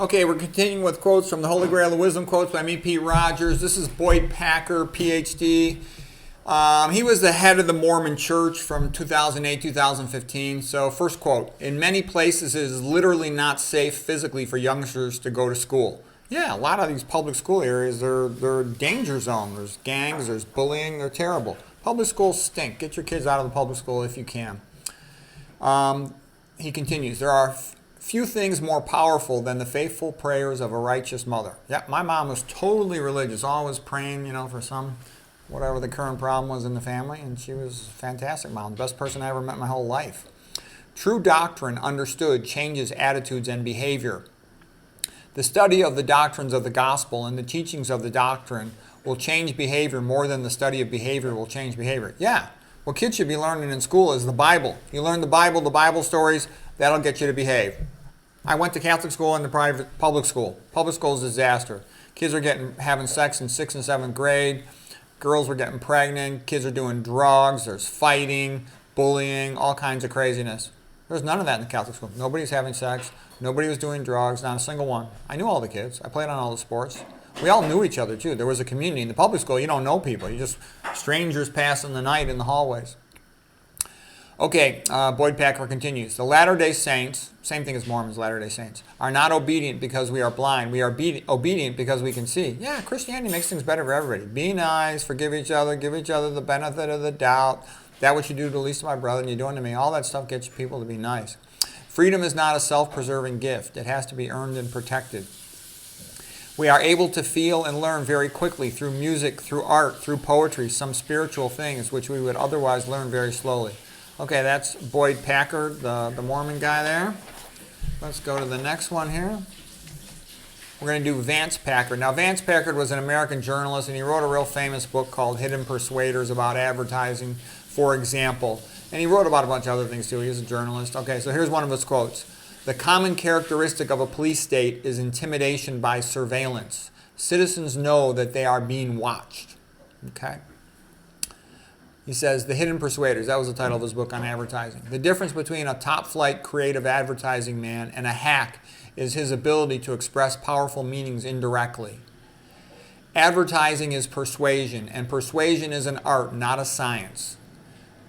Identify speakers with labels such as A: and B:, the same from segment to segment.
A: Okay, we're continuing with quotes from the Holy Grail of Wisdom, quotes by me, Pete Rogers. This is Boyd Packard, PhD. He was the head of the Mormon Church from 2008-2015. So first quote, in many places it is literally not safe physically for youngsters to go to school. Yeah, a lot of these public school areas, they're a danger zone. There's gangs, there's bullying, they're terrible. Public schools stink. Get your kids out of the public school if you can. He continues, there are few things more powerful than the faithful prayers of a righteous mother. Yeah, my mom was totally religious, always praying, for whatever the current problem was in the family, and she was a fantastic mom, the best person I ever met in my whole life. True doctrine understood changes attitudes and behavior. The study of the doctrines of the gospel and the teachings of the doctrine will change behavior more than the study of behavior will change behavior. Yeah, what kids should be learning in school is the Bible. You learn the Bible stories, that'll get you to behave. I went to Catholic school and to public school. Public school is a disaster. Kids are having sex in 6th and 7th grade. Girls were getting pregnant. Kids are doing drugs. There's fighting, bullying, all kinds of craziness. There's none of that in the Catholic school. Nobody's having sex. Nobody was doing drugs. Not a single one. I knew all the kids. I played on all the sports. We all knew each other, too. There was a community. In the public school, you don't know people. You just strangers passing the night in the hallways. Okay, Boyd Packard continues. The Latter-day Saints, same thing as Mormons, Latter-day Saints, are not obedient because we are blind. We are obedient because we can see. Yeah, Christianity makes things better for everybody. Be nice, forgive each other, give each other the benefit of the doubt. That what you do to the least of my brother and you're doing to me. All that stuff gets people to be nice. Freedom is not a self-preserving gift. It has to be earned and protected. We are able to feel and learn very quickly through music, through art, through poetry, some spiritual things which we would otherwise learn very slowly. Okay, that's Boyd Packard, the Mormon guy there. Let's go to the next one here. We're going to do Vance Packard. Now, Vance Packard was an American journalist, and he wrote a real famous book called Hidden Persuaders about advertising, for example. And he wrote about a bunch of other things, too. He was a journalist. Okay, so here's one of his quotes. The common characteristic of a police state is intimidation by surveillance. Citizens know that they are being watched. Okay? He says, The Hidden Persuaders, that was the title of his book on advertising. The difference between a top-flight creative advertising man and a hack is his ability to express powerful meanings indirectly. Advertising is persuasion, and persuasion is an art, not a science.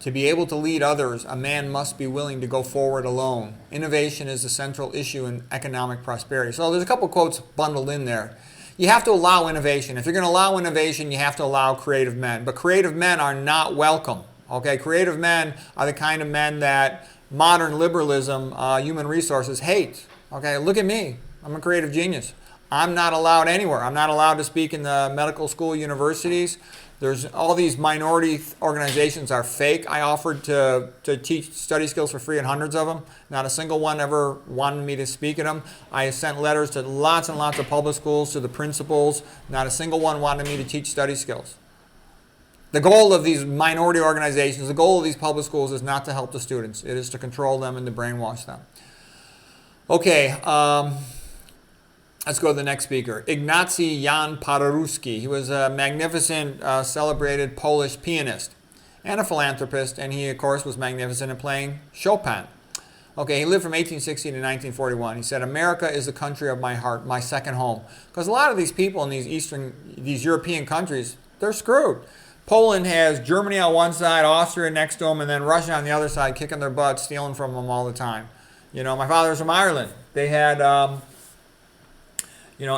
A: To be able to lead others, a man must be willing to go forward alone. Innovation is the central issue in economic prosperity. So there's a couple quotes bundled in there. You have to allow innovation. If you're going to allow innovation, you have to allow creative men. But creative men are not welcome. Okay, creative men are the kind of men that modern liberalism, human resources hate. Okay, look at me. I'm a creative genius. I'm not allowed anywhere. I'm not allowed to speak in the medical school universities. There's all these minority organizations are fake. I offered to teach study skills for free at hundreds of them. Not a single one ever wanted me to speak at them. I sent letters to lots and lots of public schools, to the principals. Not a single one wanted me to teach study skills. The goal of these minority organizations, the goal of these public schools is not to help the students. It is to control them and to brainwash them. Okay, let's go to the next speaker. Ignacy Jan Paderewski. He was a magnificent, celebrated Polish pianist and a philanthropist, and he, of course, was magnificent at playing Chopin. Okay, he lived from 1860 to 1941. He said, America is the country of my heart, my second home. Because a lot of these people in these European countries, they're screwed. Poland has Germany on one side, Austria next to them, and then Russia on the other side, kicking their butts, stealing from them all the time. My father's from Ireland. They had...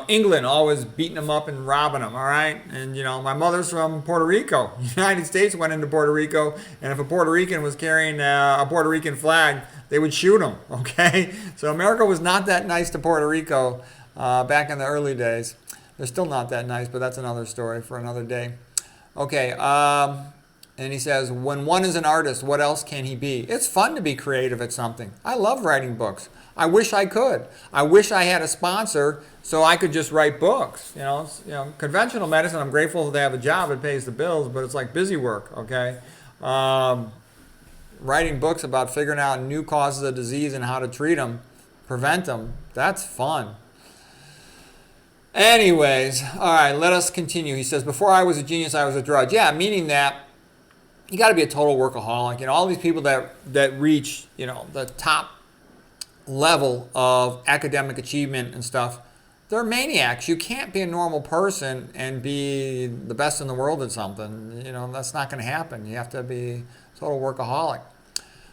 A: England always beating them up and robbing them, all right? And, my mother's from Puerto Rico. The United States went into Puerto Rico, and if a Puerto Rican was carrying a Puerto Rican flag, they would shoot him, okay? So America was not that nice to Puerto Rico back in the early days. They're still not that nice, but that's another story for another day. Okay, and he says, when one is an artist, what else can he be? It's fun to be creative at something. I love writing books. I wish I could. I wish I had a sponsor so I could just write books. Conventional medicine, I'm grateful they have a job, it pays the bills, but it's like busy work, okay? Writing books about figuring out new causes of disease and how to treat them, prevent them, that's fun. Anyways, all right, let us continue. He says, before I was a genius, I was a drudge. Yeah, meaning that you got to be a total workaholic. All these people that reach, the top level of academic achievement and stuff, they're maniacs. You can't be a normal person and be the best in the world at something. That's not going to happen. You have to be a total workaholic.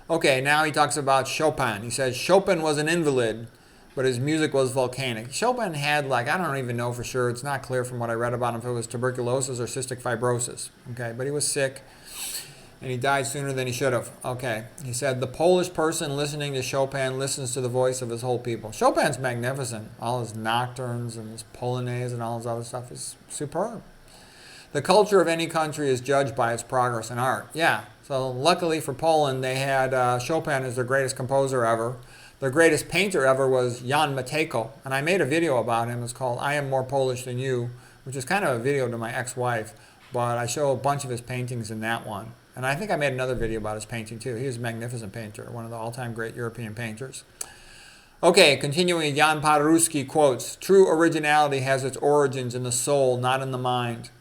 A: Okay, now he talks about Chopin. He says Chopin was an invalid, but his music was volcanic. Chopin had, I don't even know for sure. It's not clear from what I read about him if it was tuberculosis or cystic fibrosis. Okay, but he was sick, and he died sooner than he should have. Okay, he said, the Polish person listening to Chopin listens to the voice of his whole people. Chopin's magnificent. All his nocturnes and his polonaise and all his other stuff is superb. The culture of any country is judged by its progress in art. Yeah, so luckily for Poland, they had Chopin as their greatest composer ever. Their greatest painter ever was Jan Matejko, and I made a video about him. It's called I Am More Polish Than You, which is kind of a video to my ex-wife, but I show a bunch of his paintings in that one. And I think I made another video about his painting too. He was a magnificent painter, one of the all-time great European painters. Okay, continuing, Jan Paderewski quotes, true originality has its origins in the soul, not in the mind.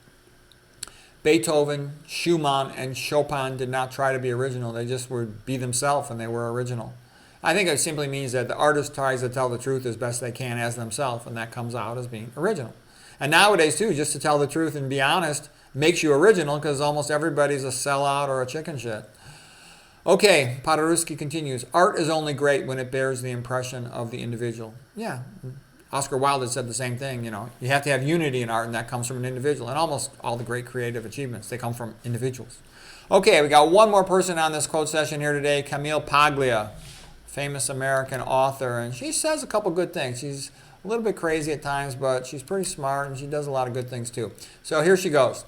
A: Beethoven, Schumann, and Chopin did not try to be original. They just would be themselves, and they were original. I think it simply means that the artist tries to tell the truth as best they can as themselves, and that comes out as being original. And nowadays, too, just to tell the truth and be honest makes you original because almost everybody's a sellout or a chicken shit. Okay, Paderewski continues, art is only great when it bears the impression of the individual. Yeah, Oscar Wilde had said the same thing, You have to have unity in art, and that comes from an individual. And almost all the great creative achievements, they come from individuals. Okay, we got one more person on this quote session here today, Camille Paglia, famous American author, and she says a couple good things. She's a little bit crazy at times, but she's pretty smart, and she does a lot of good things too. So here she goes.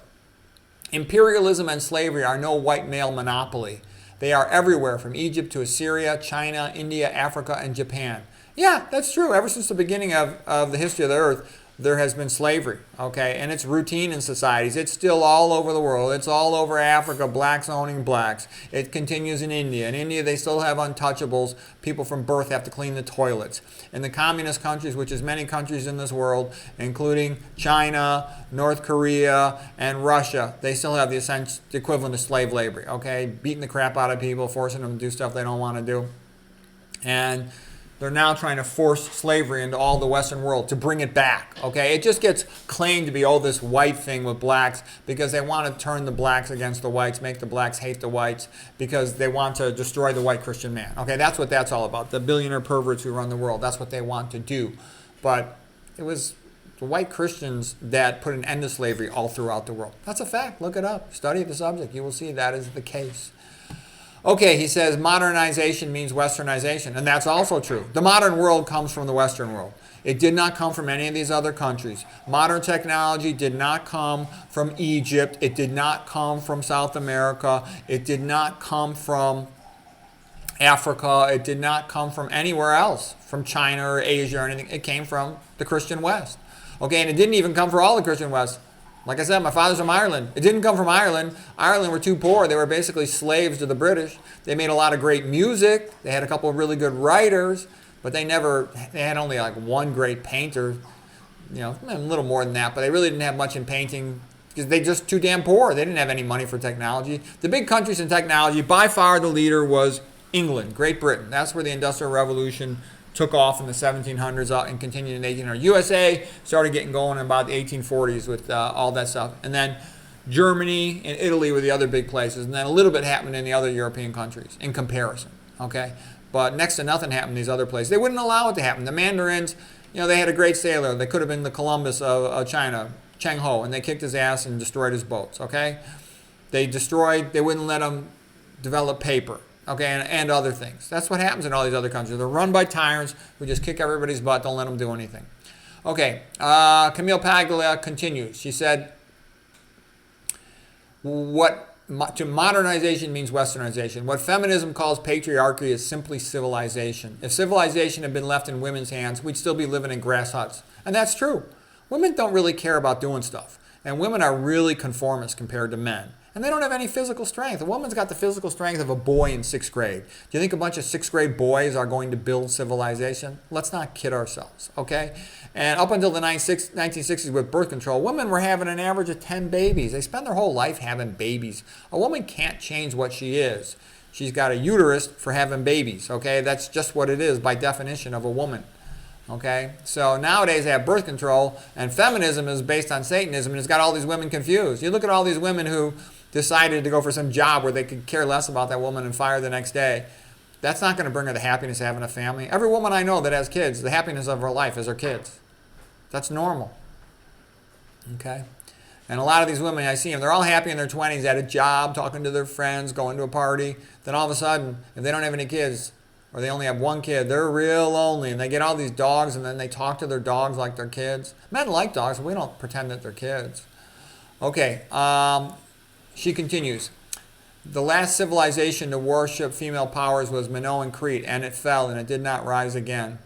A: Imperialism and slavery are no white male monopoly. They are everywhere, from Egypt to Assyria, China, India, Africa, and Japan. Yeah, that's true. Ever since the beginning of the history of the earth, there has been slavery, okay? And it's routine in societies. It's still all over the world. It's all over Africa, blacks owning blacks. It continues in India. In India, they still have untouchables. People from birth have to clean the toilets. In the communist countries, which is many countries in this world, including China, North Korea, and Russia, they still have the equivalent of slave labor, okay? Beating the crap out of people, forcing them to do stuff they don't want to do. And they're now trying to force slavery into all the Western world to bring it back, okay? It just gets claimed to be, this white thing with blacks because they want to turn the blacks against the whites, make the blacks hate the whites because they want to destroy the white Christian man, okay? That's what that's all about. The billionaire perverts who run the world, that's what they want to do. But it was the white Christians that put an end to slavery all throughout the world. That's a fact. Look it up. Study the subject. You will see that is the case. Okay, he says modernization means westernization, and that's also true. The modern world comes from the Western world. It did not come from any of these other countries. Modern technology did not come from Egypt. It did not come from South America. It did not come from Africa. It did not come from anywhere else, from China or Asia or anything. It came from the Christian West. Okay, and it didn't even come from all the Christian West. Like I said, my father's from Ireland. It didn't come from Ireland. Ireland were too poor. They were basically slaves to the British. They made a lot of great music. They had a couple of really good writers, but they had only one great painter, a little more than that, but they really didn't have much in painting because they just too damn poor. They didn't have any money for technology. The big countries in technology, by far the leader was England, Great Britain. That's where the Industrial Revolution took off in the 1700s and continued in the 1800s. USA started getting going in about the 1840s with all that stuff. And then Germany and Italy were the other big places. And then a little bit happened in the other European countries in comparison. Okay? But next to nothing happened in these other places. They wouldn't allow it to happen. The Mandarins, they had a great sailor. They could have been the Columbus of China, Cheng Ho, and they kicked his ass and destroyed his boats. Okay? They wouldn't let him develop paper. Okay, and other things. That's what happens in all these other countries. They're run by tyrants who just kick everybody's butt, don't let them do anything. Okay, Camille Paglia continues. She said, to modernization means westernization. What feminism calls patriarchy is simply civilization. If civilization had been left in women's hands, we'd still be living in grass huts. And that's true. Women don't really care about doing stuff. And women are really conformist compared to men. And they don't have any physical strength. A woman's got the physical strength of a boy in 6th grade. Do you think a bunch of 6th grade boys are going to build civilization? Let's not kid ourselves, okay? And up until the 1960s with birth control, women were having an average of 10 babies. They spend their whole life having babies. A woman can't change what she is. She's got a uterus for having babies, okay? That's just what it is by definition of a woman, okay? So nowadays they have birth control, and feminism is based on Satanism, and it's got all these women confused. You look at all these women who decided to go for some job where they could care less about that woman and fire the next day. That's not going to bring her the happiness of having a family. Every woman I know that has kids, the happiness of her life is her kids. That's normal, okay? And a lot of these women, I see them, they're all happy in their 20s, at a job, talking to their friends, going to a party. Then all of a sudden, if they don't have any kids, or they only have one kid, they're real lonely. And they get all these dogs, and then they talk to their dogs like they're kids. Men like dogs, but we don't pretend that they're kids. Okay, she continues. The last civilization to worship female powers was Minoan Crete, and it fell, and it did not rise again.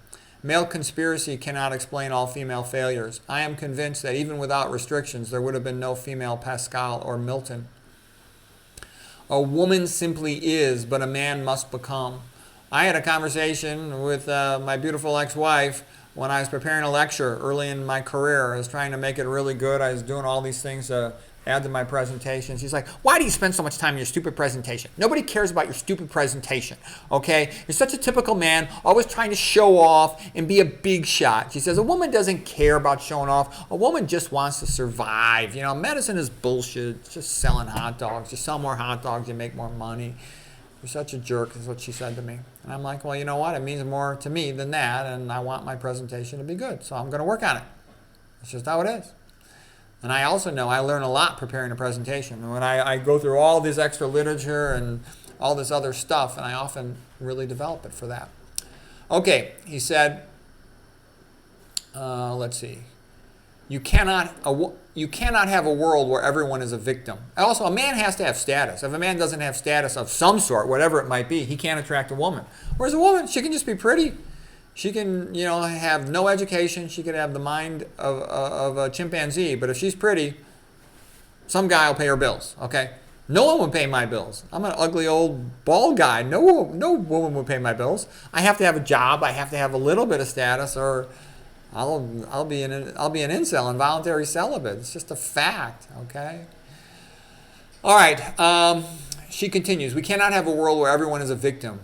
A: Male conspiracy cannot explain all female failures. I am convinced that even without restrictions, there would have been no female Pascal or Milton. A woman simply is, but a man must become. I had a conversation with my beautiful ex-wife when I was preparing a lecture early in my career. I was trying to make it really good. I was doing all these things to add to my presentation. She's like, why do you spend so much time in your stupid presentation? Nobody cares about your stupid presentation, okay? You're such a typical man, always trying to show off and be a big shot. She says, a woman doesn't care about showing off. A woman just wants to survive. You know, medicine is bullshit. It's just selling hot dogs. You sell more hot dogs, you make more money. You're such a jerk, is what she said to me. And I'm like, well, you know what? It means more to me than that, and I want my presentation to be good, so I'm going to work on it. That's just how it is. And I also know I learn a lot preparing a presentation. And when I go through all this extra literature and all this other stuff, and I often really develop it for that. Okay, he said, let's see. You cannot have a world where everyone is a victim. Also, a man has to have status. If a man doesn't have status of some sort, whatever it might be, he can't attract a woman. Whereas a woman, she can just be pretty. She can, you know, have no education. She could have the mind of a chimpanzee. But if she's pretty, some guy will pay her bills, okay? No one would pay my bills. I'm an ugly old bald guy. No woman would pay my bills. I have to have a job. I have to have a little bit of status, or I'll be an incel, involuntary celibate. It's just a fact, okay? All right. She continues. We cannot have a world where everyone is a victim.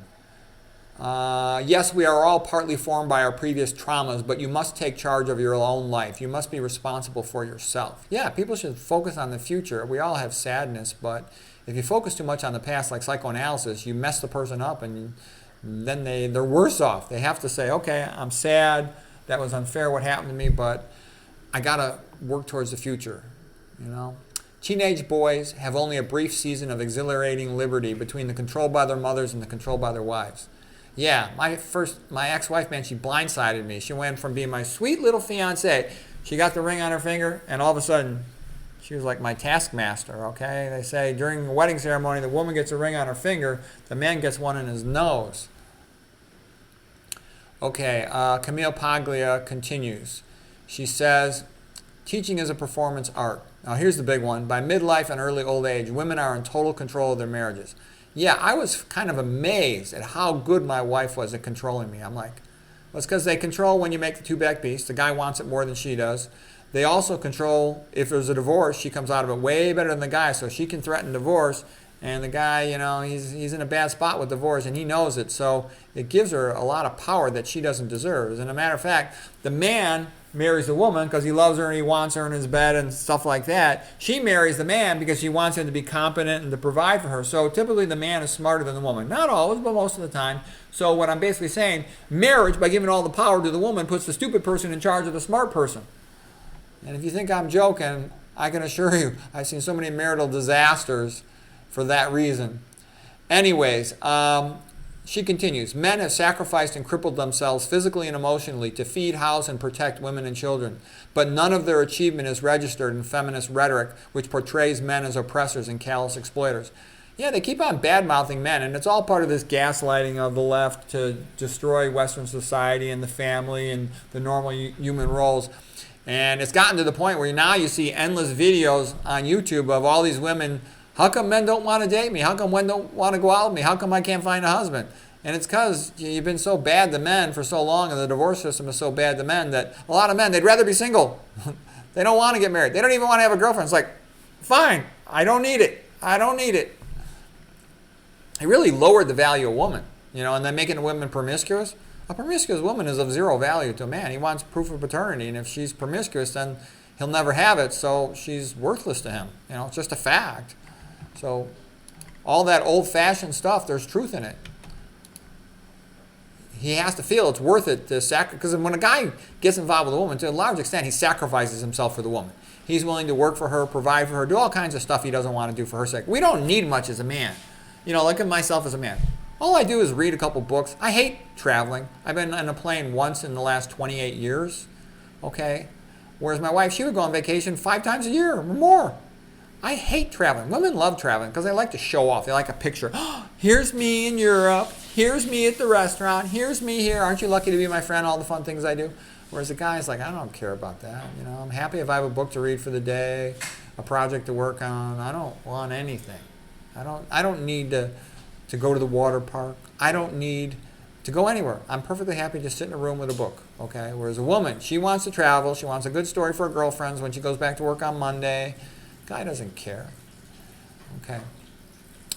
A: Yes, we are all partly formed by our previous traumas, but you must take charge of your own life. You must be responsible for yourself. Yeah, people should focus on the future. We all have sadness, but if you focus too much on the past, like psychoanalysis, you mess the person up, and then they're worse off. They have to say, okay, I'm sad. That was unfair what happened to me, but I got to work towards the future, you know. Teenage boys have only a brief season of exhilarating liberty between the control by their mothers and the control by their wives. Yeah, my ex-wife, man, she blindsided me. She went from being my sweet little fiancée. She got the ring on her finger, and all of a sudden, she was like my taskmaster, okay? They say during the wedding ceremony, the woman gets a ring on her finger, the man gets one in his nose. Okay, Camille Paglia continues. She says, teaching is a performance art. Now here's the big one. By midlife and early old age, women are in total control of their marriages. Yeah, I was kind of amazed at how good my wife was at controlling me. I'm like, well, it's because they control when you make the two-back piece. The guy wants it more than she does. They also control, if there's a divorce, she comes out of it way better than the guy, so she can threaten divorce. And the guy, you know, he's in a bad spot with divorce, and he knows it. So it gives her a lot of power that she doesn't deserve. As a matter of fact, the man marries the woman because he loves her and he wants her in his bed and stuff like that. She marries the man because she wants him to be competent and to provide for her. So typically the man is smarter than the woman. Not always, but most of the time. So what I'm basically saying, marriage, by giving all the power to the woman, puts the stupid person in charge of the smart person. And if you think I'm joking, I can assure you, I've seen so many marital disasters for that reason. Anyways, she continues, men have sacrificed and crippled themselves physically and emotionally to feed, house, and protect women and children. But none of their achievement is registered in feminist rhetoric, which portrays men as oppressors and callous exploiters. Yeah, they keep on bad-mouthing men, and it's all part of this gaslighting of the left to destroy Western society and the family and the normal human roles. And it's gotten to the point where now you see endless videos on YouTube of all these women. How come men don't want to date me? How come men don't want to go out with me? How come I can't find a husband? And it's because you've been so bad to men for so long, and the divorce system is so bad to men that a lot of men, they'd rather be single. They don't want to get married. They don't even want to have a girlfriend. It's like, fine, I don't need it. I don't need it. he really lowered the value of woman, and then making women promiscuous. A promiscuous woman is of zero value to a man. He wants proof of paternity, and if she's promiscuous, then he'll never have it, so she's worthless to him. It's just a fact. So all that old-fashioned stuff, there's truth in it. He has to feel it's worth it to sacrifice, because when a guy gets involved with a woman, to a large extent, he sacrifices himself for the woman. He's willing to work for her, provide for her, do all kinds of stuff he doesn't want to do for her sake. We don't need much as a man. Look at myself as a man. All I do is read a couple books. I hate traveling. I've been on a plane once in the last 28 years. Okay? Whereas my wife, she would go on vacation 5 times a year or more. I hate traveling. Women love traveling because they like to show off. They like a picture. Oh, here's me in Europe. Here's me at the restaurant. Here's me here. Aren't you lucky to be my friend? All the fun things I do. Whereas the guy's like, I don't care about that. I'm happy if I have a book to read for the day, a project to work on. I don't want anything. I don't need to go to the water park. I don't need to go anywhere. I'm perfectly happy to sit in a room with a book. Okay. Whereas a woman, she wants to travel. She wants a good story for her girlfriends when she goes back to work on Monday. Guy doesn't care. Okay.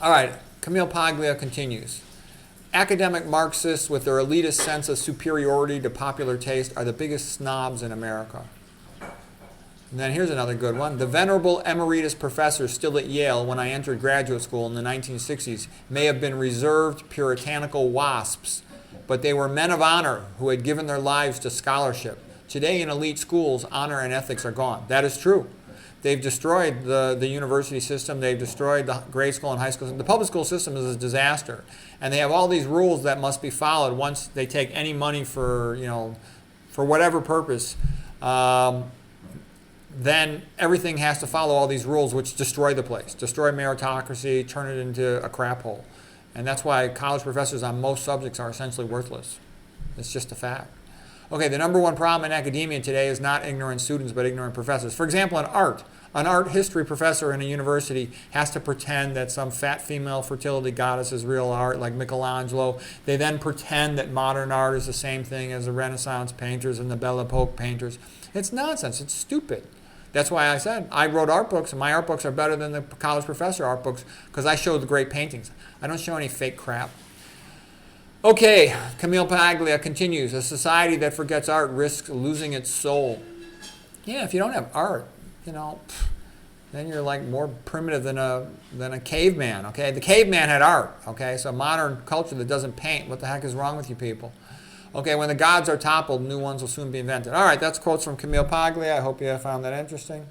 A: All right. Camille Paglia continues. Academic Marxists with their elitist sense of superiority to popular taste are the biggest snobs in America. And then here's another good one. The venerable emeritus professors still at Yale when I entered graduate school in the 1960s may have been reserved puritanical wasps, but they were men of honor who had given their lives to scholarship. Today in elite schools, honor and ethics are gone. That is true. They've destroyed the university system. They've destroyed the grade school and high school system. The public school system is a disaster. And they have all these rules that must be followed once they take any money for whatever purpose. Then everything has to follow all these rules which destroy the place, destroy meritocracy, turn it into a crap hole. And that's why college professors on most subjects are essentially worthless. It's just a fact. Okay, the number one problem in academia today is not ignorant students, but ignorant professors. For example, in art, an art history professor in a university has to pretend that some fat female fertility goddess is real art, like Michelangelo. They then pretend that modern art is the same thing as the Renaissance painters and the Belle Epoque painters. It's nonsense. It's stupid. That's why I said I wrote art books, and my art books are better than the college professor art books because I show the great paintings. I don't show any fake crap. Okay, Camille Paglia continues. A society that forgets art risks losing its soul. Yeah, if you don't have art, then you're like more primitive than a caveman. Okay, the caveman had art. Okay, so modern culture that doesn't paint. What the heck is wrong with you people? Okay, when the gods are toppled, new ones will soon be invented. All right, that's quotes from Camille Paglia. I hope you found that interesting.